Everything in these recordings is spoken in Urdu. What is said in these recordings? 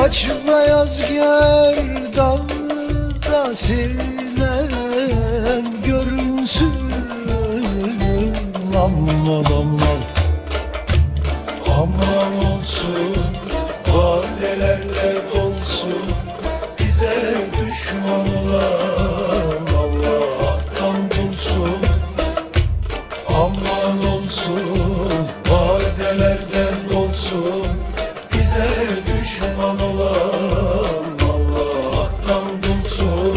Aç beyaz gerdanda sinen görünsün. Aman aman, aman olsun, vadelerle dolsun. Bize düşman olan Allah'tan bulsun. Aman olsun, vadelerden dolsun. Bize düşman olan Allah'tan bulsun.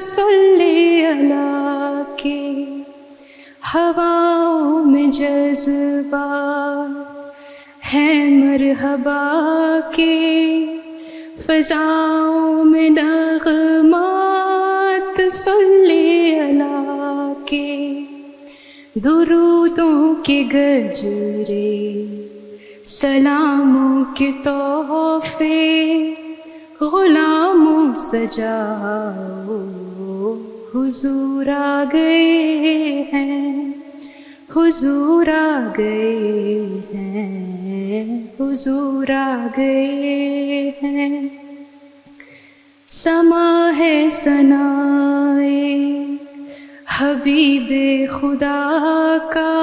صلی اللہ کے، ہواؤں میں جذبات ہیں مرحبا کے، فضاؤں میں نغمات صلی اللہ کے، درودوں کے گجرے سلاموں کے تحفے، غلاموں سجاؤ حضور آ گئے ہیں، حضور آ گئے ہیں، حضور آ گئے ہیں۔ سما ہے ثنائے حبیب خدا کا،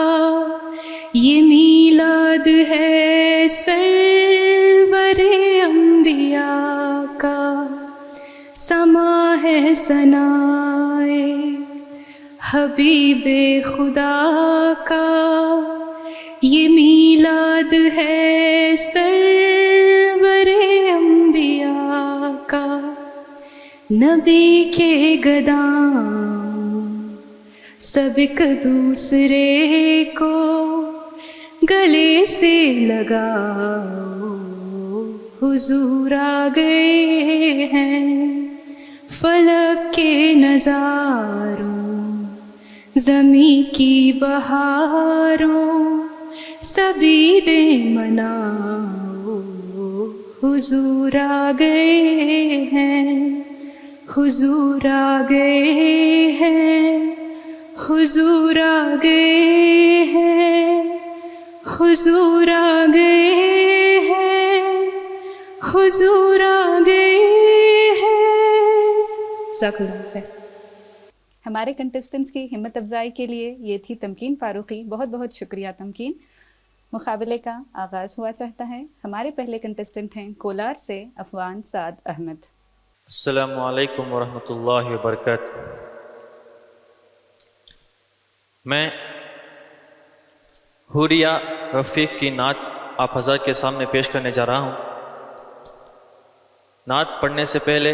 یہ میلاد ہے سرور انبیاء کا، سما ہے ثنائے حبیب خدا کا، یہ میلاد ہے سرور انبیاء کا۔ نبی کے گدام سب ایک دوسرے کو گلے سے لگاؤ، حضور آ گئے ہیں۔ فلک کے نظاروں، زمیں کی بہاروں، سبھی دے مناؤ، حضور آ گئے ہیں، حضور آ گئے ہیں، حضور آ گئے ہیں، حضور آ گئے ہیں، حضور آ گئے ہیں۔ جزاک اللہ خیر۔ ہمارے کنٹسٹنٹس کی ہمت افزائی کے لیے یہ تھی تمکین فاروقی، بہت بہت شکریہ تمکین۔ مقابلے کا آغاز ہوا چاہتا ہے۔ ہمارے پہلے کنٹسٹنٹ ہیں کولار سے افوان سعد احمد۔ السلام علیکم ورحمۃ اللہ وبرکاتہ۔ میں حوریہ رفیق کی نعت آپ حضرات کے سامنے پیش کرنے جا رہا ہوں۔ نعت پڑھنے سے پہلے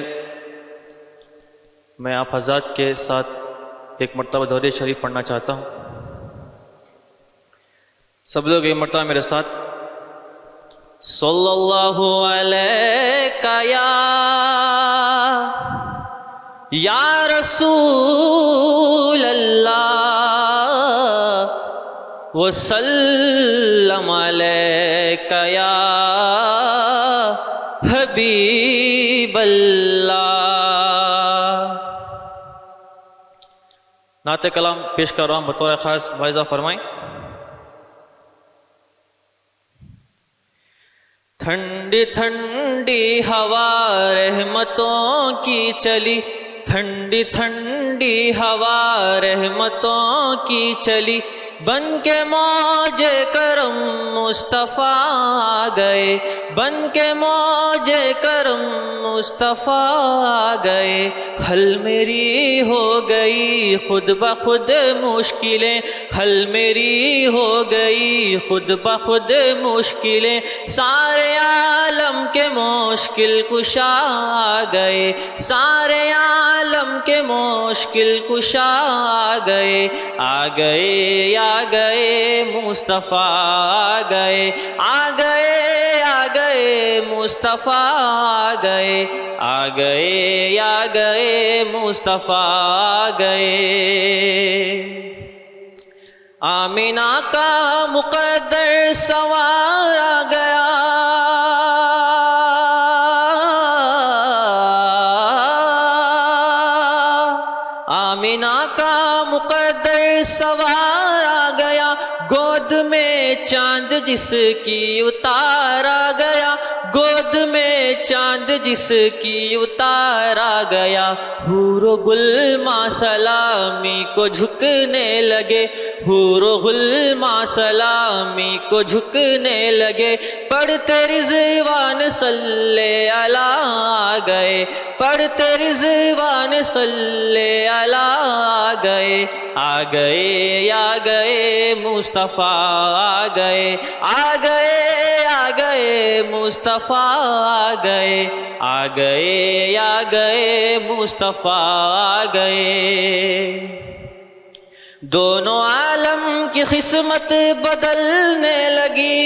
میں آپ حضرات کے ساتھ ایک مرتبہ درود شریف پڑھنا چاہتا ہوں۔ سب لوگ ایک مرتبہ میرے ساتھ صلی اللہ علیہ یا رسول اللہ وسلم علیک یا حبیب اللہ۔ نعت کلام پیش کر رہا ہوں، بطور خاص موعظہ فرمائیں۔ ٹھنڈی ٹھنڈی ہوا رحمتوں کی چلی، ٹھنڈی ٹھنڈی ہوا رحمتوں کی چلی، بن کے موج کرم مصطفیٰ آ گئے، بن کے موج کرم مصطفیٰ آ گئے۔ حل میری ہو گئی خود بخود مشکلیں، حل میری ہو گئی خود بخود مشکلیں، سارے عالم کے مشکل کشا آ گئے، سارے عالم کے مشکل کشا آ گئے، آ گئے آ گئے مصطفیٰ آ گئے، آ گئے آ گئے مصطفیٰ آ گئے، آ گئے آ گئے مصطفیٰ آ گئے۔ آمینہ کا مقدر سوار آ گیا، آمینہ کا مقدر سوار آ گیا، گود میں چاند جس کی اتار آ گیا، گود میں چاند جس کی اتار آ گیا، حور و گل ماں سلامی کو جھکنے لگے، حور و گل ماں سلامی کو جھکنے لگے، پڑھتے رضوان صلی علیہ آ گئے، پڑھتے رضوان صلی علیہ آ گئے، آ گئے آ گئے مصطفیٰ آ گئے، آ گئے آ گئے مصطفیٰ آ گئے، آ گئے آ آ گئے مصطفیٰ آ گئے. دونوں عالم کی قسمت بدلنے لگی.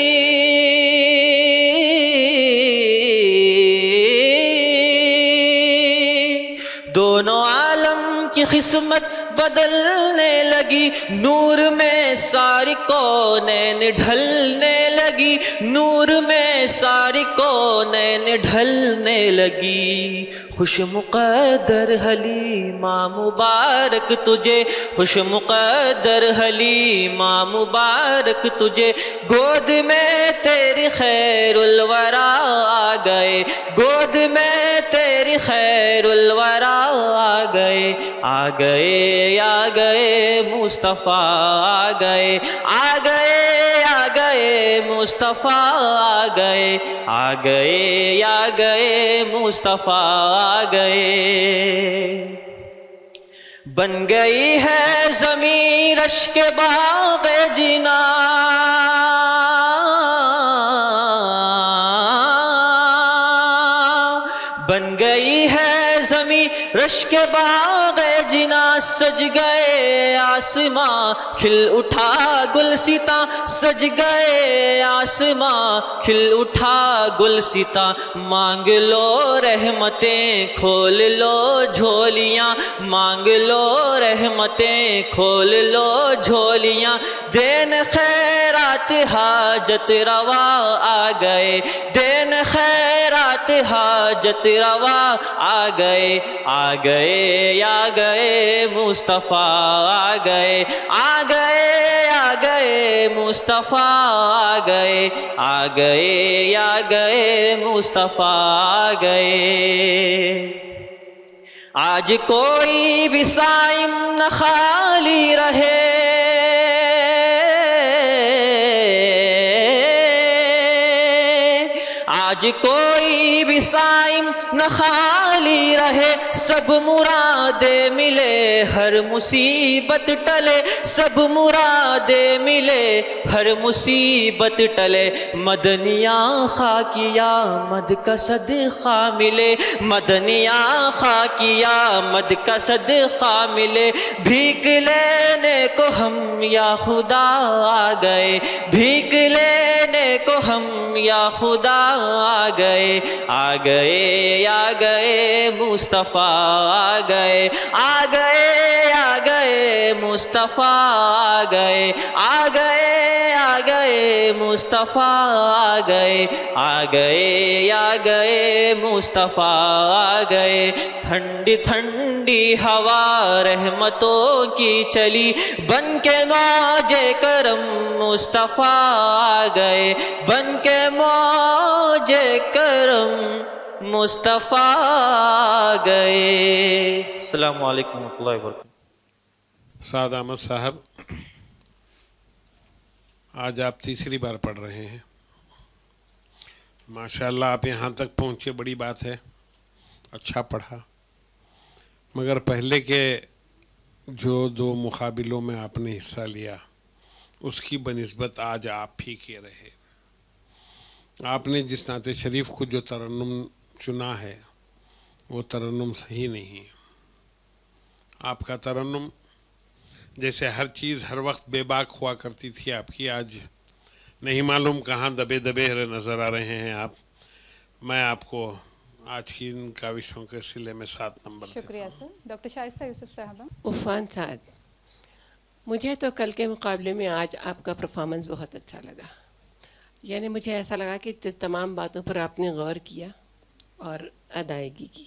دونوں عالم کی قسمت بدلنے لگی. نور میں ساری کونین ڈھلنے لگی. نور میں ساری کونین ڈھلنے لگی. خوش مقدر حلیمہ مبارک تجھے. خوش مقدر حلیمہ مبارک تجھے. گود میں تیری خیر الورا آ گئے. گود میں تیری خیر الورا آ گئے. آ گئے آ گئے مصطفیٰ آ گئے. آ گئے آ گئے مصطفیٰ آ گئے. آ گئے آ گئے مصطفیٰ آ گئے. بن گئی ہے زمین رشک باغ جنا. بن گئی ہے زمین رشک باغ جنا. سج گئے آسماں کھل اٹھا گلستاں. سج گئے آسماں کھل اٹھا گلستاں. مانگ لو رحمتیں کھول لو جھولیاں. مانگ لو رحمتیں کھول لو جھولیاں. دین خیرات حاجت روا آ گئے. دین خیرات حاجت روا آ گئے. آ گئے آ گئے مصطفیٰ آ گئے. آ گئے آ گئے مصطفیٰ آ گئے. آ گئے آ گئے مصطفیٰ آ گئے. آج کوئی بھی صائم نہ خالی رہے. آج کوئی بھی صائم نہ خالی رہے. سب مرادیں ملے ہر مصیبت ٹلے. سب مرادیں ملے ہر مصیبت ٹلے. مدنیاں خاکیا مد کا صدقہ ملے. مدنیاں خاکیا مد کا صدقہ ملے. بھیک لینے کو ہم یا خدا آ گئے. بھیک لینے کو ہم یا خدا آ گئے. آ گئے آ گئے مصطفیٰ آ گئے. آ گئے آ گئے مصطفیٰ آ گئے. آ گئے آ گئے مصطفیٰ آ گئے. آ گئے آ گئے مصطفیٰ آ گئے. ٹھنڈی ٹھنڈی ہوا رحمتوں کی چلی. بن کے موج کرم مصطفیٰ آ گئے. بن کے موج کرم مصطفیٰ آ گئے. السلام علیکم ورحمۃ اللہ وبرکاتہ. سعد احمد صاحب، آج آپ تیسری بار پڑھ رہے ہیں. ماشاءاللہ آپ یہاں تک پہنچے، بڑی بات ہے. اچھا پڑھا، مگر پہلے کے جو 2 مقابلوں میں آپ نے حصہ لیا اس کی بنسبت آج آپ ہی کے رہے. آپ نے جس نعت شریف کو جو ترنم چنا ہے وہ ترنم صحیح نہیں. آپ کا ترنم جیسے ہر چیز ہر وقت بے باک ہوا کرتی تھی آپ کی، آج نہیں معلوم کہاں دبے دبے نظر آ رہے ہیں آپ. میں آپ کو آج کی ان کاوشوں کے سلے میں 7 نمبر دیتا ہوں. شکریہ سر. ڈاکٹر شائستہ یوسف صاحبہ. عفان سعد، مجھے تو کل کے مقابلے میں آج آپ کا پرفارمنس بہت اچھا لگا. یعنی مجھے ایسا لگا کہ تمام باتوں پر آپ نے غور کیا اور ادائیگی کی.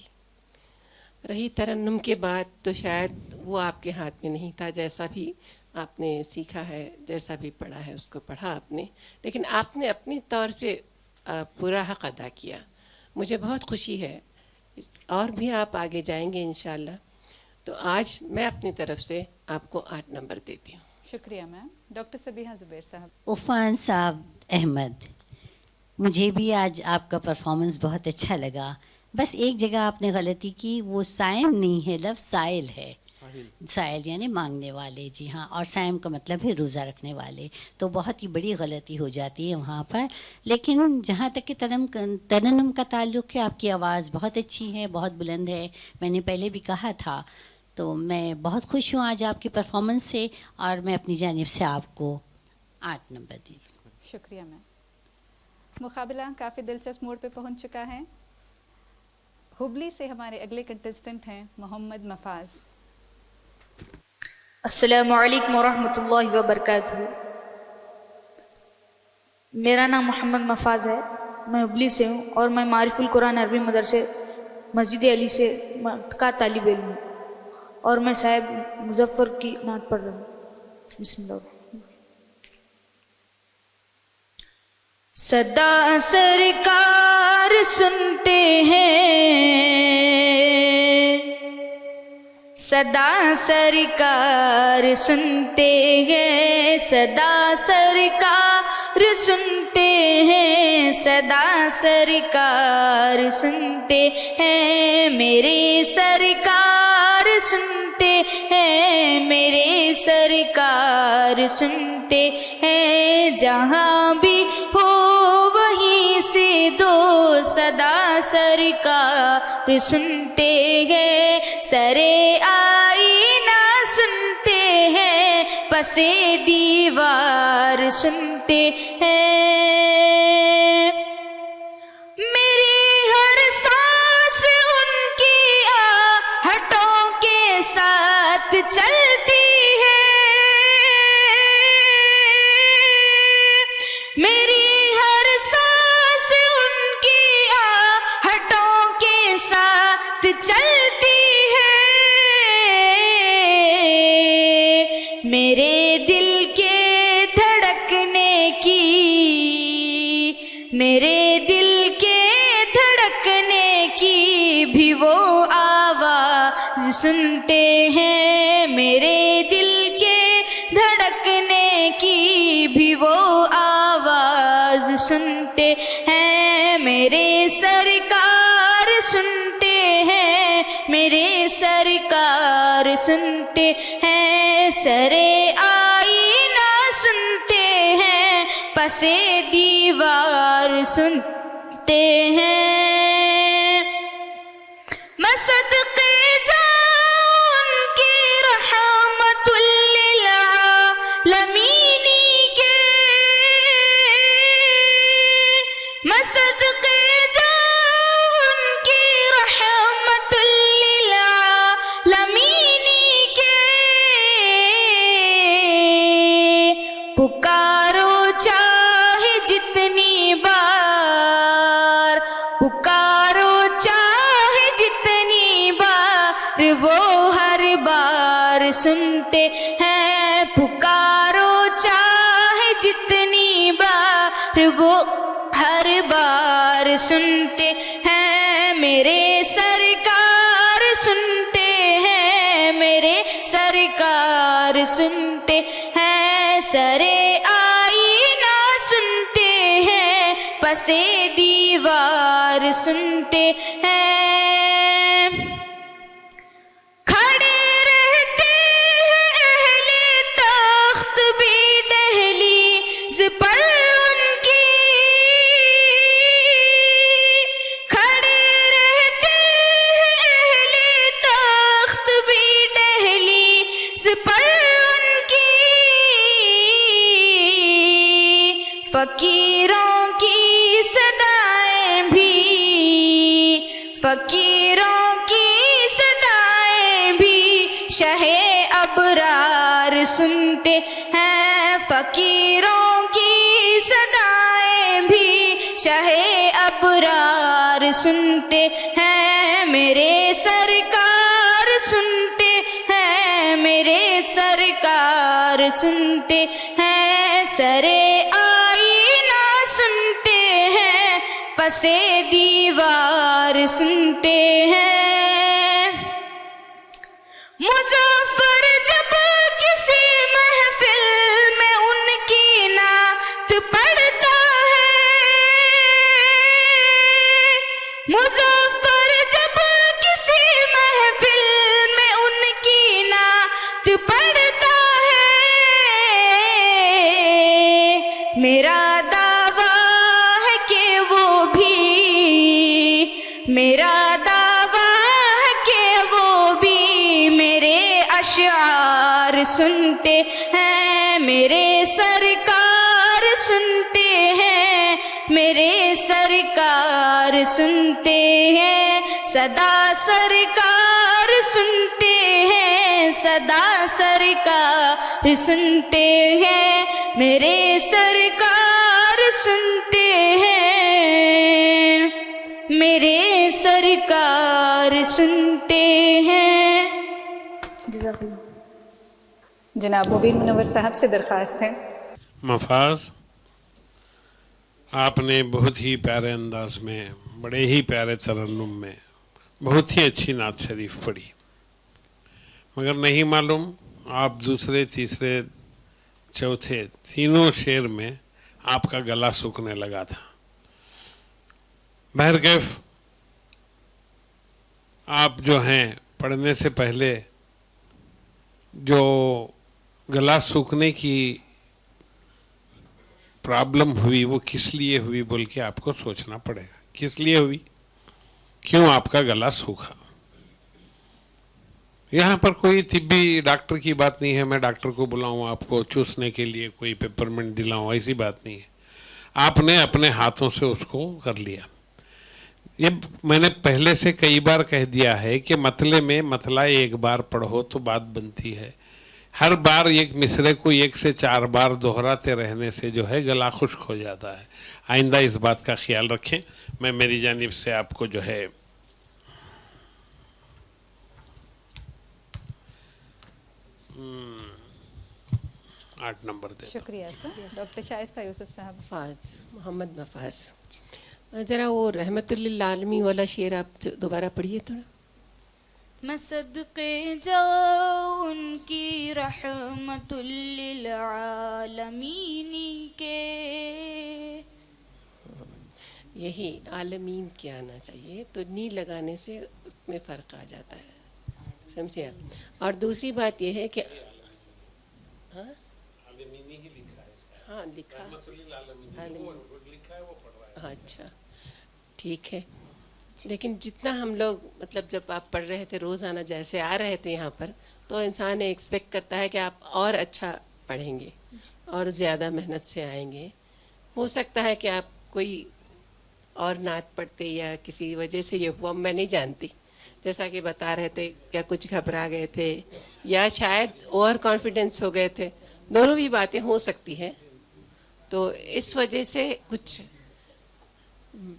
رہی ترنم کے بعد تو شاید وہ آپ کے ہاتھ میں نہیں تھا. جیسا بھی آپ نے سیکھا ہے، جیسا بھی پڑھا ہے اس کو پڑھا آپ نے، لیکن آپ نے اپنی طور سے پورا حق ادا کیا. مجھے بہت خوشی ہے، اور بھی آپ آگے جائیں گے انشاءاللہ. تو آج میں اپنی طرف سے آپ کو 8 نمبر دیتی ہوں. شکریہ میم. ڈاکٹر سبیحہ زبیر صاحب. عفان صاحب احمد، مجھے بھی آج آپ کا پرفارمنس بہت اچھا لگا، بس ایک جگہ آپ نے غلطی کی، وہ سائم نہیں ہے، لفظ سائل ہے، سائل یعنی مانگنے والے، جی ہاں، اور سائم کا مطلب ہے روزہ رکھنے والے، تو بہت ہی بڑی غلطی ہو جاتی ہے وہاں پر. لیکن جہاں تک کہ ترنم کا تعلق ہے، آپ کی آواز بہت اچھی ہے، بہت بلند ہے، میں نے پہلے بھی کہا تھا. تو میں بہت خوش ہوں آج آپ کی پرفارمنس سے، اور میں اپنی جانب سے آپ کو 8 نمبر دی. شکریہ میم. مقابلہ کافی دلچسپ موڑ پہ پہنچ چکا ہے. ہبلی سے ہمارے اگلے کنٹسٹنٹ ہیں محمد مفاز. السلام علیکم ورحمۃ اللہ وبرکاتہ. میرا نام محمد مفاز ہے، میں ہبلی سے ہوں، اور میں معارف القرآن عربی مدرسے مسجد علی سے کا طالب علم ہوں، اور میں صاحب مظفر کی نعت پڑھ رہا ہوں. بسم اللہ. صدا سرکار سنتے ہیں، صدا سرکار سنتے ہیں، صدا سرکار سنتے ہیں، صدا سرکار سنتے ہیں، میرے سرکار سنتے ہیں، میرے سرکار سنتے ہیں، جہاں بھی ہو وہیں سے دو صدا سرکار سنتے ہیں، سرے آئینہ سنتے ہیں، پسے دیوار سنتے ہیں، میری ہر سانس ان کی آہٹوں کے ساتھ چلتی ہے، میری ہر سانس ان کی آہٹوں کے ساتھ چلتی ہے، میرے دل کے دھڑکنے کی، میرے دل کے دھڑکنے کی بھی وہ آواز سنتے ہیں، میرے دل کے دھڑکنے کی بھی وہ آواز سنتے ہیں، میرے سرکار سنتے ہیں، میرے سرکار سنتے ہیں، سرے آئینہ سنتے ہیں، پسے دیوار سنتے ہیں، میں صدقے جاؤں ان کی رحمت للعالمین کے، میں صدقے جاؤں ان کی رحمت للعالمین کے، پکارو چاہے جتنی بار، پکارو چاہے جتنی بار، وہ ہر بار سنتے ہیں، پکارو چاہے جتنی بار، وہ ہر بار سنتے ہیں، میرے سرکار سنتے ہیں، میرے سرکار سنتے ہیں، سرے آئینہ سنتے ہیں، پسے دیوار سنتے ہیں، کھڑے رہتے ہیں اہل تخت بھی دہلیز پر ان کی، کھڑے رہتے ہیں اہل تخت بھی دہلیز پر ان کی، فقیروں کی صدائیں بھی، فقیروں کی صدائیں بھی شہ ابرار سنتے ہیں، فقیروں کی صدائیں بھی شہ ابرار سنتے ہیں، میرے سرکار سنتے ہیں، میرے سرکار سنتے ہیں، سرے آئینہ سنتے ہیں، پسے دیوار سنتے ہیں، مظفر جب کسی محفل میں ان کی نعت پڑھتا ہے، مظفر اشعار سنتے ہیں میرے سرکار سنتے ہیں میرے سرکار سنتے ہیں صدا سرکار سنتے ہیں صدا سرکار سنتے ہیں میرے سرکار سنتے ہیں میرے سرکار سنتے ہیں. جزاک اللہ. جناب مبین منور صاحب سے درخواست ہے. مفاز، آپ نے بہت ہی پیارے انداز میں، بڑے ہی پیارے ترنم میں بہت ہی اچھی نعت شریف پڑھی، مگر نہیں معلوم آپ دوسرے تیسرے چوتھے تینوں شعر میں آپ کا گلا سوکھنے لگا تھا. بہرکیف آپ جو ہیں پڑھنے سے پہلے جو گلا سوکھنے کی پرابلم ہوئی وہ کس لیے ہوئی بول کے آپ کو سوچنا پڑے گا. کس لیے ہوئی، کیوں آپ کا گلا سوکھا. یہاں پر کوئی طبی ڈاکٹر کی بات نہیں ہے، میں ڈاکٹر کو بلاؤں آپ کو چوسنے کے لیے کوئی پیپرمنٹ دلاؤں، ایسی بات نہیں ہے. آپ نے اپنے ہاتھوں سے اس کو کر لیا. یہ میں نے پہلے سے کئی بار کہہ دیا ہے کہ مطلع میں مطلع ایک بار پڑھو تو بات بنتی ہے. ہر بار ایک مصرے کو 1 سے 4 بار دہراتے رہنے سے جو ہے گلا خشک ہو جاتا ہے. آئندہ اس بات کا خیال رکھیں. میں میری جانب سے آپ کو جو ہے 8 نمبر دیتا. شکریہ سر. ڈاکٹر شائستہ یوسف صاحب. مفاز، محمد مفاز. ذرا وہ رحمت للعالمین والا شعر آپ دوبارہ پڑھیے تھوڑا. میں صدقے جاؤں ان کی رحمت للعالمین کے. یہی عالمین کے آنا چاہیے، تو نی لگانے سے اس میں فرق آ جاتا ہے، سمجھے آپ. اور دوسری بات یہ ہے کہ ہاں لکھا اچھا ٹھیک ہے. لیکن جتنا ہم لوگ مطلب جب آپ پڑھ رہے تھے روزانہ جیسے آ رہے تھے یہاں پر، تو انسان ایکسپیکٹ کرتا ہے کہ آپ اور اچھا پڑھیں گے اور زیادہ محنت سے آئیں گے. ہو سکتا ہے کہ آپ کوئی اور نعت پڑھتے یا کسی وجہ سے یہ ہوا، میں نہیں جانتی. جیسا کہ بتا رہے تھے کیا کچھ گھبرا گئے تھے یا شاید اوور کانفیڈنس ہو گئے تھے، دونوں بھی باتیں ہو سکتی ہیں. تو اس وجہ سے کچھ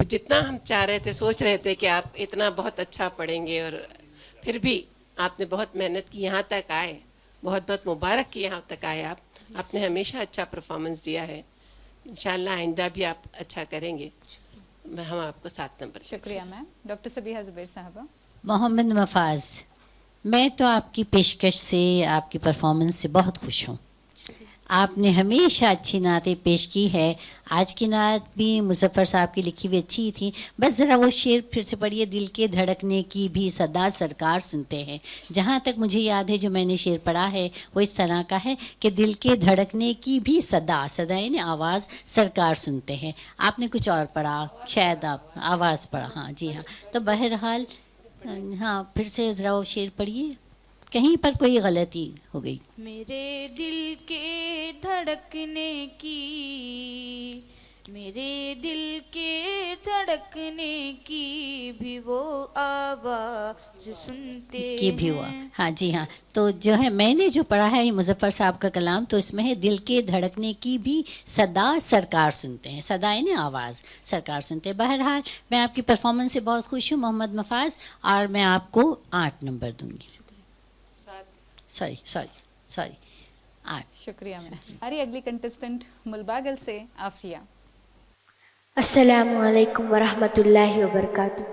جتنا ہم چاہ رہے تھے، سوچ رہے تھے کہ آپ اتنا بہت اچھا پڑھیں گے، اور پھر بھی آپ نے بہت محنت کی، یہاں تک آئے. بہت بہت مبارک کہ یہاں تک آئے. آپ نے ہمیشہ اچھا پرفارمنس دیا ہے. انشاءاللہ آئندہ بھی آپ اچھا کریں گے. ہم آپ کو 7 نمبر. شکریہ میم. ڈاکٹر سبیحہ زبیر صاحبہ. محمد مفاز، میں تو آپ کی پیشکش سے، آپ کی پرفارمنس سے بہت خوش ہوں. آپ نے ہمیشہ اچھی نعتیں پیش کی ہے. آج کی نعت بھی مظفر صاحب کی لکھی ہوئی اچھی تھی. بس ذرا وہ شعر پھر سے پڑھیے. دل کے دھڑکنے کی بھی صدا سرکار سنتے ہیں. جہاں تک مجھے یاد ہے جو میں نے شعر پڑھا ہے وہ اس طرح کا ہے کہ دل کے دھڑکنے کی بھی صدا یعنی آواز سرکار سنتے ہیں. آپ نے کچھ اور پڑھا، شاید آپ آواز پڑھا. ہاں جی ہاں. تو بہرحال ہاں پھر سے ذرا وہ شعر پڑھیے، کہیں پر کوئی غلطی ہو گئی. میرے دل کے دھڑکنے کی، میرے دل کے دھڑکنے کی بھی وہ آواز سنتے کی بھی ہوا. ہیں. ہاں جی ہاں. تو جو ہے میں نے جو پڑھا ہے یہ مظفر صاحب کا کلام، تو اس میں ہے دل کے دھڑکنے کی بھی صدا سرکار سنتے ہیں. صدا یعنی آواز، سرکار سنتے ہیں. بہرحال میں آپ کی پرفارمنس سے بہت خوش ہوں محمد مفاز، اور میں آپ کو 8 نمبر دوں گی. سوری 8. شکریہ میم. ہماری اگلی کنٹسٹنٹ ملباگل سے عافیہ. السلام علیکم ورحمۃ اللہ وبرکاتہ.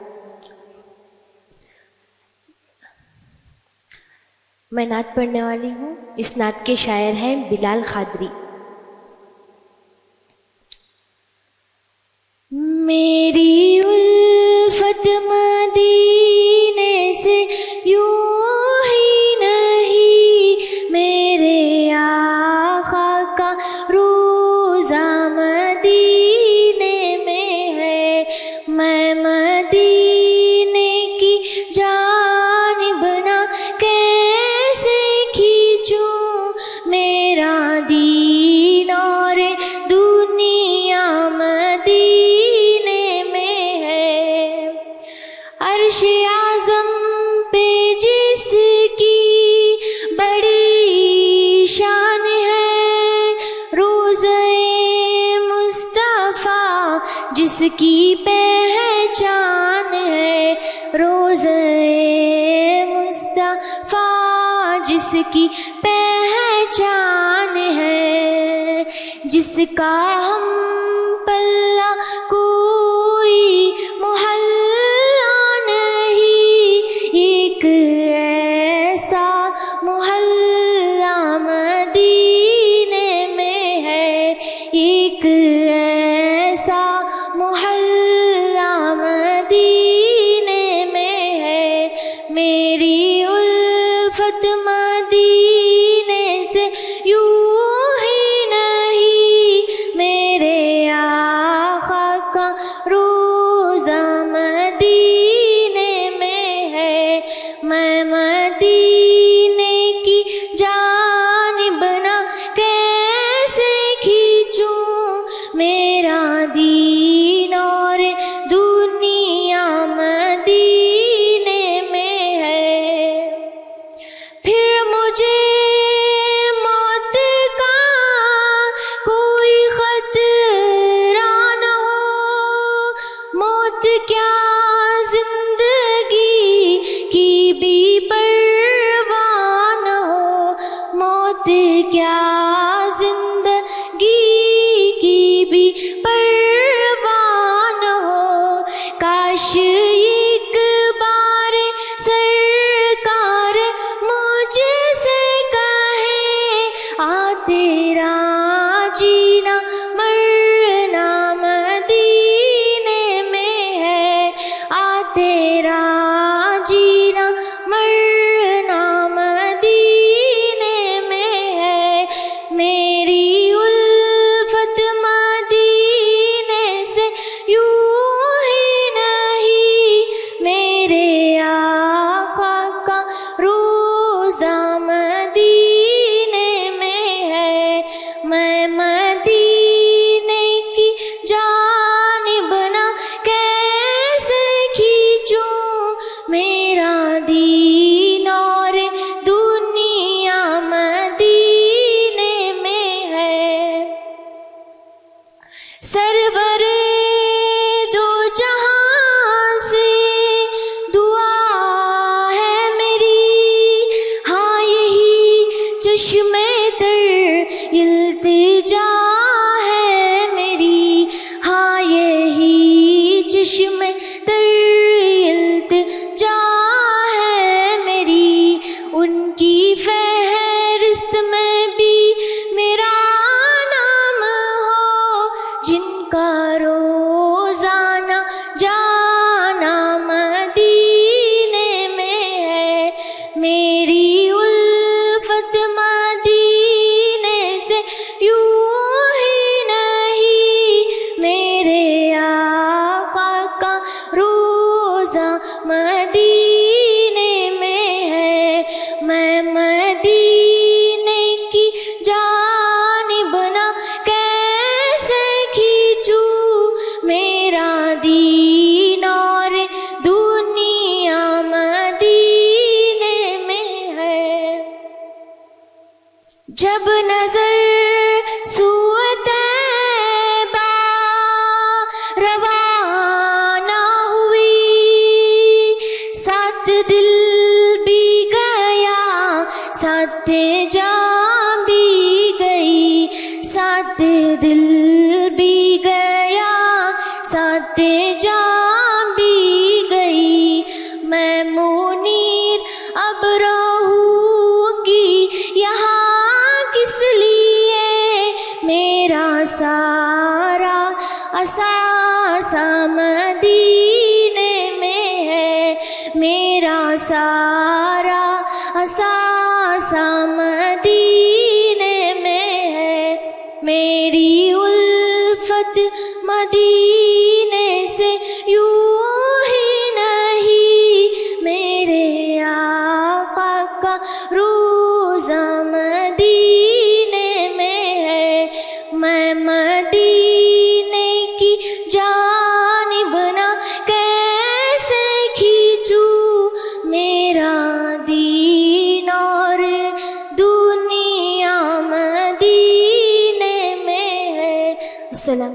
میں نعت پڑھنے والی ہوں. اس نعت کے شاعر ہیں بلال قادری. میری الفت مدینے سے یوں ہی نہیں، میرے آقا کا روزہ مدینے میں ہے. میں مدینے کی جانب نہ کیسے کی پہچان ہے روزے مصطفیٰ، جس کی پہچان ہے، جس کا ہم پلہ کوئی محلہ نہیں، ایک ایسا محلہ مدینے میں ہے، ایک ایسا محلہ مدینے میں ہے، میری الفت مدینے سے یوں ہی نہیں، میرے آقا کا روزہ مدینے میں ہے، میں مدینے کی جانب نہ کیسے کھینچوں میرا دین اور دنیا مدینے میں ہے، پھر مجھے موت کا کوئی خطرہ نہ ہو، موت کیا زندگی کی بھی پرواہ نہ ہو، موت کیا زندگی کی بھی پرواہ نہ ہو، کاش ایک بار سرکار مجھ سے کہے آ تیرا جینا مرنا مدینے میں ہے، آ تیرا جینا مرنا مدینے میں ہے، میری الفت مدینے سے یوں ہی نہیں، میرے آقا کا روزہ مدینے میں ہے، میں مدینے کی جانب نہ کیسے کھینچوں میرا دین اور دنیا مدینے میں ہے، سرور دو جہاں سے دعا ہے میری، ہاں یہی چشمِ تر التجا ہے میری، ہاں یہی چشمِ تر التجا ہے میری، ان کی فہرست میں بھی میرا نام ہو، جن کا روزانہ جانا مدینے میں ہے، میری الفت مدینے سے یوں ہی نہیں، میرے آقا کا روزہ مدینے میں ہے، میں مدینے کی جانب نہ کیسے کھینچوں میرا دین اور دنیا مدینے میں ہے، جب نظر سوئے طیبہ روانہ ہوئی، ساتھ دل بھی گیا ساتھ جان بھی گئی، ساتھ دل بھی گیا ساتھ جان بھی گئی، میں منیر اب رہوں گی یہاں کس لیے، میرا سارا اثاثہ مدینے میں ہے، میرا سارا اثاثہ مدینے میں ہے، میری الفت مدینے سے یوں ہی نہیں، میرے آقا کا روزہ مدینے میں ہے، میں مدینے کی جانب نہ کیسے کھینچوں میرا دین اور دنیا مدینے میں ہے، السلام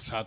7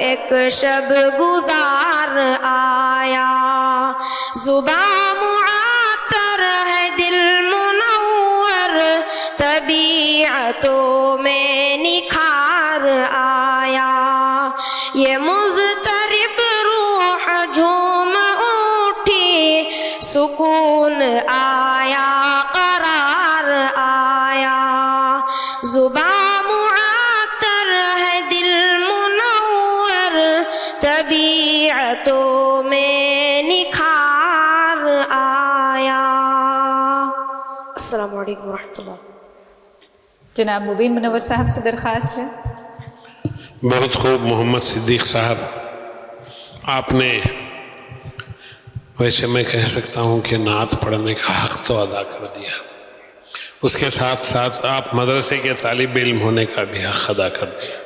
ایک شب گزار آیا. زباں معطر ہے دل منور, طبیعتوں میں نکھار آیا. یہ مضطرب روح جھوم اٹھی, سکون آیا قرار آیا. زباں معطر ہے دل منور, طبیعتوں میں نکھار آیا. السلام علیکم ورحمۃ اللہ. جناب مبین منور صاحب سے درخواست ہے. بہت خوب محمد صدیق صاحب, آپ نے, ویسے میں کہہ سکتا ہوں کہ نعت پڑھنے کا حق تو ادا کر دیا, اس کے ساتھ ساتھ آپ مدرسے کے طالب علم ہونے کا بھی حق ادا کر دیا.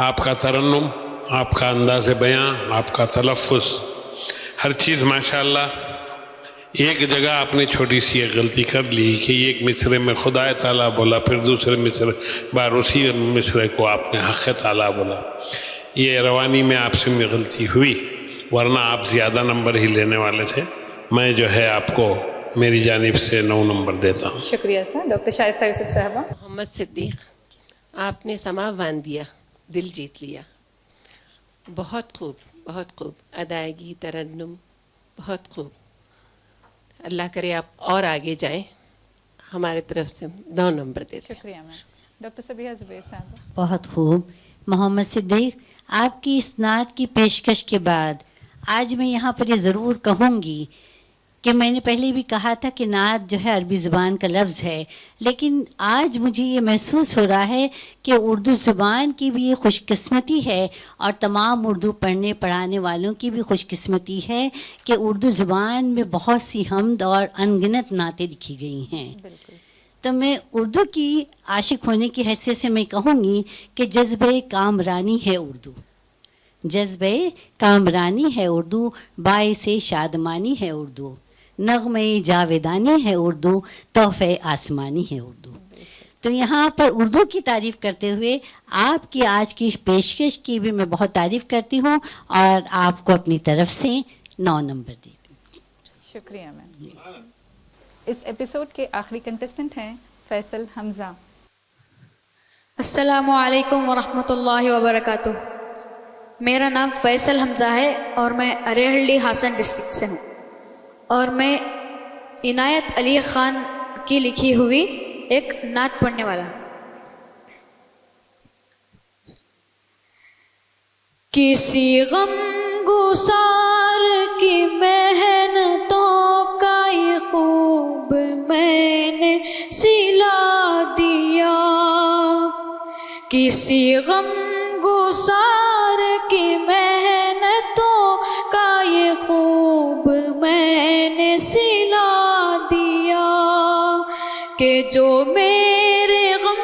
آپ کا ترنم, آپ کا انداز بیاں, آپ کا تلفظ, ہر چیز ماشاءاللہ. ایک جگہ آپ نے چھوٹی سی ایک غلطی کر لی کہ ایک مصرے میں خدا تعالیٰ بولا, پھر دوسرے مصرے بار اسی مصرے کو آپ نے حق تعالیٰ بولا. یہ روانی میں آپ سے غلطی ہوئی, ورنہ آپ زیادہ نمبر ہی لینے والے تھے. میں جو ہے آپ کو میری جانب سے 9 نمبر دیتا ہوں. شکریہ سر. ڈاکٹر شائستہ یوسف صاحبہ. محمد صدیق, آپ نے سما باندھ دیا, دل جیت لیا. بہت خوب, بہت خوب ادائیگی, ترنم, بہت خوب. اللہ کرے آپ اور آگے جائیں. ہمارے طرف سے 9 نمبر دیتے. شکریہ میم. ڈاکٹر صبیحہ زبیر صاحبہ. بہت خوب. محمد صدیق, آپ کی اس نعت کی پیشکش کے بعد آج میں یہاں پر یہ ضرور کہوں گی کہ میں نے پہلے بھی کہا تھا کہ نعت جو ہے عربی زبان کا لفظ ہے, لیکن آج مجھے یہ محسوس ہو رہا ہے کہ اردو زبان کی بھی یہ خوش قسمتی ہے, اور تمام اردو پڑھنے پڑھانے والوں کی بھی خوش قسمتی ہے کہ اردو زبان میں بہت سی حمد اور انگنت نعتیں لکھی گئی ہیں. تو میں اردو کی عاشق ہونے کی حیثیت سے میں کہوں گی کہ جذبہ کامرانی ہے اردو, جذبہ کامرانی ہے اردو, باعث شادمانی ہے اردو, نغمہ جاویدانی ہے اردو, تحفہ آسمانی ہے اردو. تو یہاں پر اردو کی تعریف کرتے ہوئے آپ کی آج کی پیشکش کی بھی میں بہت تعریف کرتی ہوں, اور آپ کو اپنی طرف سے 9 نمبر دیتی ہوں. شکریہ میم. اس ایپیسوڈ کے آخری کنٹسٹنٹ ہیں فیصل حمزہ. السلام علیکم ورحمۃ اللہ وبرکاتہ. میرا نام فیصل حمزہ ہے اور میں اریہلڈی ہاسن ڈسٹرکٹ سے ہوں, اور میں عنایت علی خان کی لکھی ہوئی ایک نعت پڑھنے والا ہوں. کسی غم گسار کی محنتوں کا یہ خوب میں نے سلا دیا, کسی غم گسار کی محنتوں کا یہ خوب میں نے سلا دیا, کہ جو میرے غم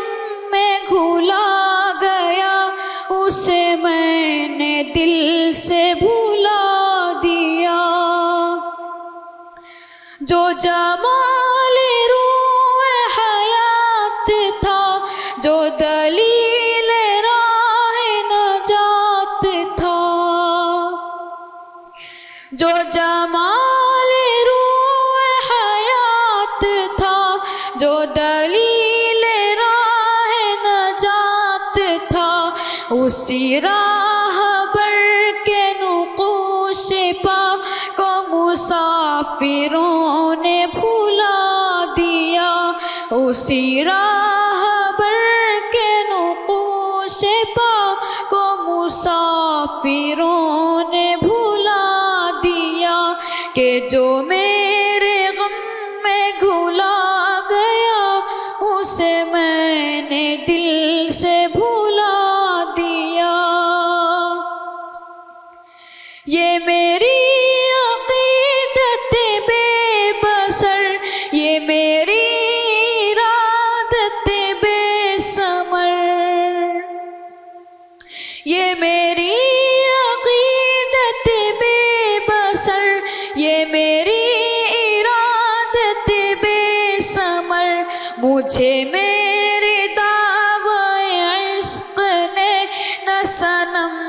میں گھلا گیا اسے میں نے دل سے بھلا دیا. جو جمال روح حیات تھا, جو دلیل راہ نجات تھا, جو جمال روح حیات تھا, جو دلیل راہ نجات تھا, اسی راہ بر کے نقوش پا کو مسافروں نے بھلا دیا, اسی راہ بر کے نقوش پا کو مسافروں نے بھلا دیا, کہ جو میرے غم میں گھلا گیا اسے میں نے دل سے بھلا دیا. یہ میری عقیدت بے بسر, یہ میری ارادت بے ثمر, یہ میری عقیدت بے بسر, یہ میری ارادت بے ثمر, مجھے میرے دعوی عشق نے نہ صنم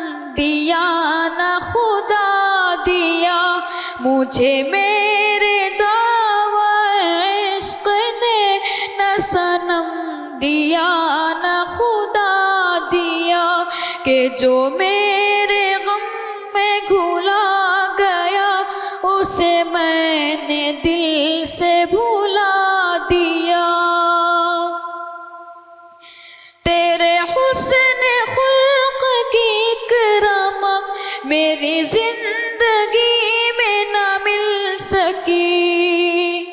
مجھے میرے دعوی عشق نے نہ صنم دیا نہ خدا دیا، کہ جو میرے غم میں گھلا گیا اسے میں نے دل سے بھلا دیا۔ تیرے حسن خلق کی ایک رمق میری زندگی میں نہ مل سکی،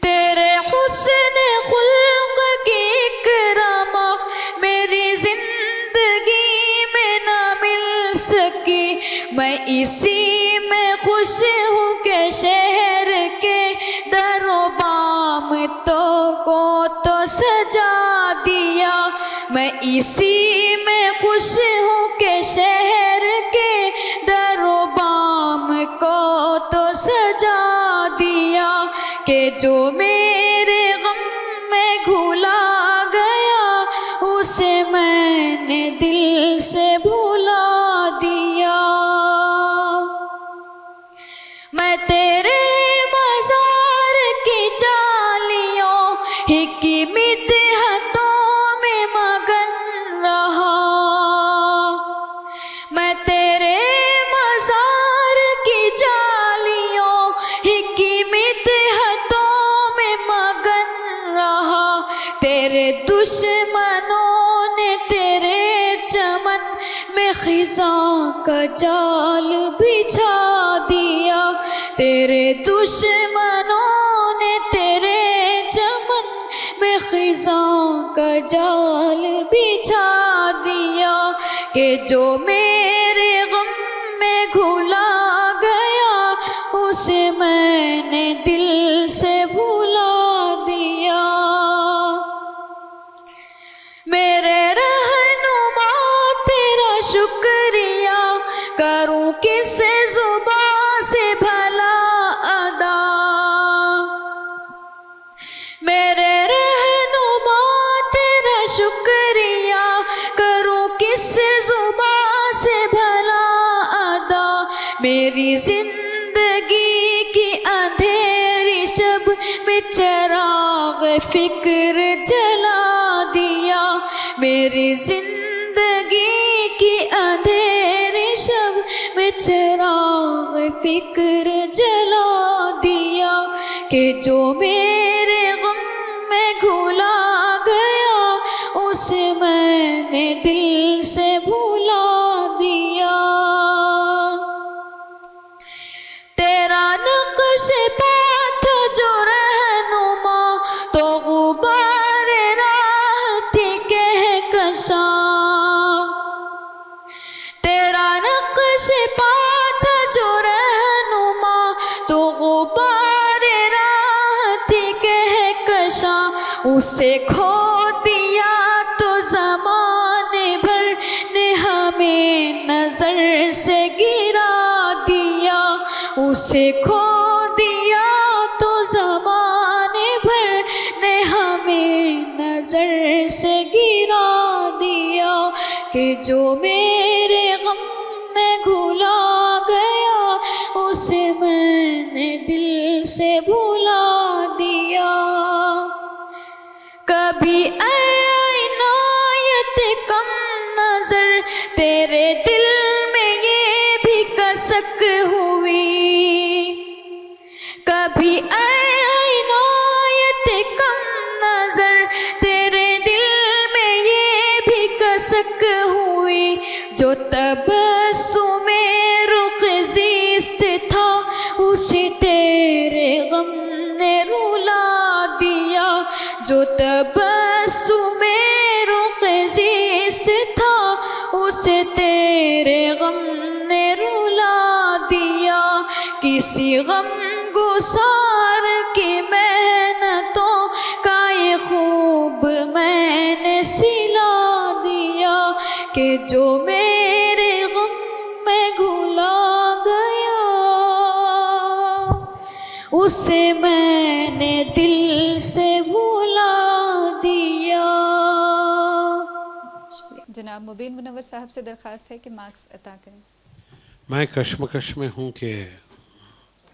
تیرے حسن خلق کی ایک رمق میری زندگی میں نہ مل سکی۔ میں اسی میں خوش ہوں کہ شہر کے در و بام تو سجا دیا، میں اسی میں خوش ہوں کہ شہر کے در و بام کو تو سجا دیا، کہ جو میرے غم میں گھلا گیا اسے میں نے دل سے بھلا دیا۔ میں تیرے مزار کی جالیوں ہی کی مدحتوں میں مگن رہا، میں تیرے مزار کی جالیوں ہی کی مدحتوں میں مگن رہا۔ تیرے دشمنوں نے تیرے چمن میں خزاں کا جال بچھا دیا، تیرے دشمنوں نے تیرے چمن میں خزاں کا جال بچھا دیا، کہ جو میرے غم میں گھلا گیا اسے میں نے دل سے بھلا دیا۔ میرے رہنما تیرا شکریہ کروں کس زبان سے بھلا ادا، میرے رہنما تیرا شکریہ کروں کس زبان سے بھلا ادا۔ میری زندگی کی اندھیری شب میں چراغ فکر جلا دیا، میری زندگی کی اندھیری شب میں چراغ فکر جلا دیا، کہ جو میرے غم میں گھلا گیا اسے میں نے دل سے بھلا دیا۔ تیرا نقش پا تھا جو رہنما تو غبار راہ تھی کہکشاں، تیرا نقش پا تھا جو رہنما تو غبار راہ تھی کہکشاں، اسے کھو دیا تو زمانے بھر نے ہمیں نظر سے گرا دیا، اسے کھو دیا تو زمانے بھر نے ہمیں نظر سے گرا دیا، کہ جو میرے غم میں گھلا گیا اسے میں نے دل سے بھلا دیا۔ کبھی اے عنایت کم نظر تیرے دل میں یہ بھی کسک ہوئی، کبھی اے عنایت کم نظر تیرے دل میں یہ بھی کسک ہوئی، جو تبسم رخ زیست تھا اسے تیرے غم نے رلا دیا، جو تبسم رخ زیست تھا اسے تیرے غم نے رلا دیا، کسی غم گسار کی محنتوں کا یہ خوب میں نے سلا دیا، کہ جو میرے غم میں گھلا گیا اسے میں نے دل سے بھلا دیا۔ جناب مبین منور صاحب سے درخواست ہے کہ مارکس عطا کریں۔ میں کشمکش میں ہوں کہ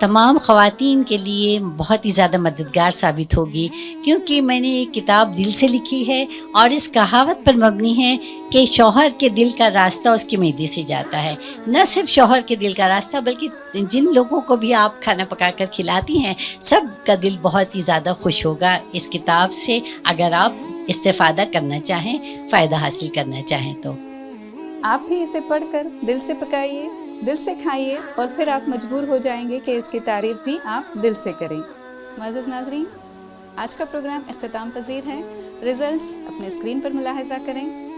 تمام خواتین کے لیے بہت ہی زیادہ مددگار ثابت ہوگی، کیونکہ میں نے یہ کتاب دل سے لکھی ہے اور اس کہاوت پر مبنی ہے کہ شوہر کے دل کا راستہ اس کے معدے سے جاتا ہے۔ نہ صرف شوہر کے دل کا راستہ بلکہ جن لوگوں کو بھی آپ کھانا پکا کر کھلاتی ہیں سب کا دل بہت ہی زیادہ خوش ہوگا اس کتاب سے، اگر آپ استفادہ کرنا چاہیں، فائدہ حاصل کرنا چاہیں تو۔ آپ بھی اسے پڑھ کر دل سے پکائیے، دل سے کھائیے، اور پھر آپ مجبور ہو جائیں گے کہ اس کی تعریف بھی آپ دل سے کریں۔ معزز ناظرین، آج کا پروگرام اختتام پذیر ہے۔ ریزلٹس اپنے اسکرین پر ملاحظہ کریں۔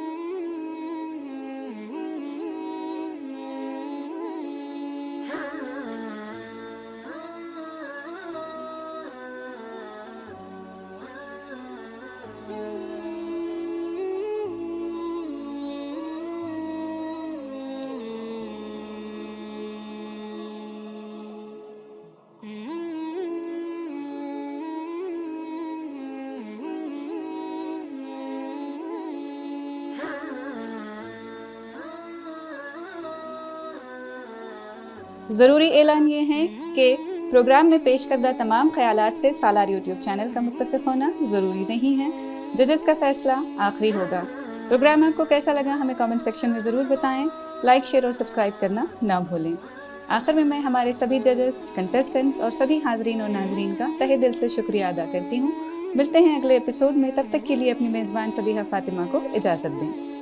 ضروری اعلان یہ ہے کہ پروگرام میں پیش کردہ تمام خیالات سے سالار یوٹیوب چینل کا متفق ہونا ضروری نہیں ہے۔ ججز کا فیصلہ آخری ہوگا۔ پروگرام آپ کو کیسا لگا ہمیں کامنٹ سیکشن میں ضرور بتائیں۔ لائک، شیئر اور سبسکرائب کرنا نہ بھولیں۔ آخر میں ہمارے سبھی ججز، کنٹیسٹنٹس اور سبھی حاضرین اور ناظرین کا تہہ دل سے شکریہ ادا کرتی ہوں۔ ملتے ہیں اگلے ایپیسوڈ میں، تب تک کے لیے اپنی میزبان سبیحہ فاطمہ کو اجازت دیں۔